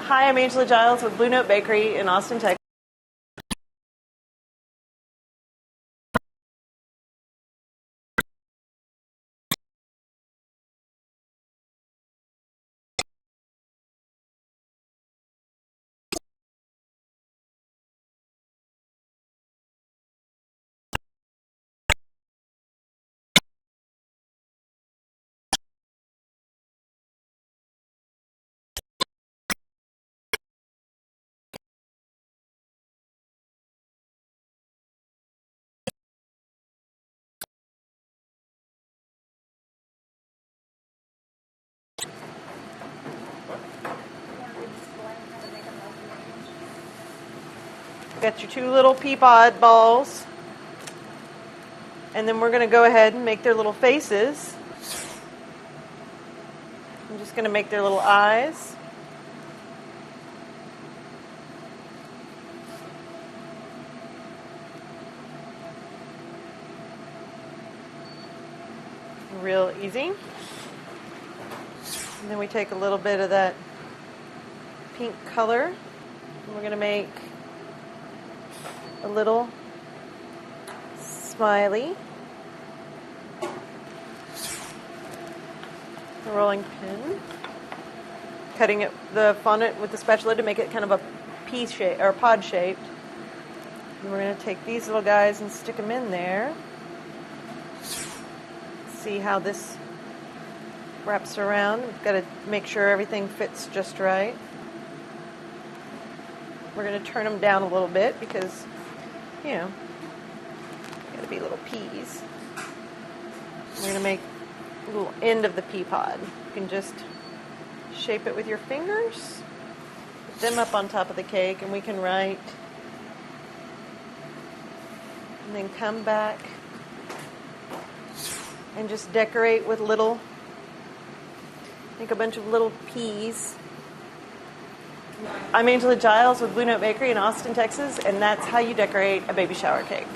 Hi, I'm Angela Giles with Blue Note Bakery in Austin, Texas. Got your two little pea pod balls. And then we're going to go ahead and make their little faces. I'm just going to make their little eyes. Real easy. And then we take a little bit of that pink color. And we're going to make a little smiley. A rolling pin. Cutting it, the fondant with the spatula to make it kind of a pea shape or pod shaped. And we're going to take these little guys and stick them in there. See how this wraps around. We've got to make sure everything fits just right. We're going to turn them down a little bit because, you know, got to be little peas. We're going to make a little end of the pea pod. You can just shape it with your fingers, put them up on top of the cake, and we can write, and then come back and just decorate with little, make a bunch of little peas. I'm Angela Giles with Blue Note Bakery in Austin, Texas, and that's how you decorate a baby shower cake.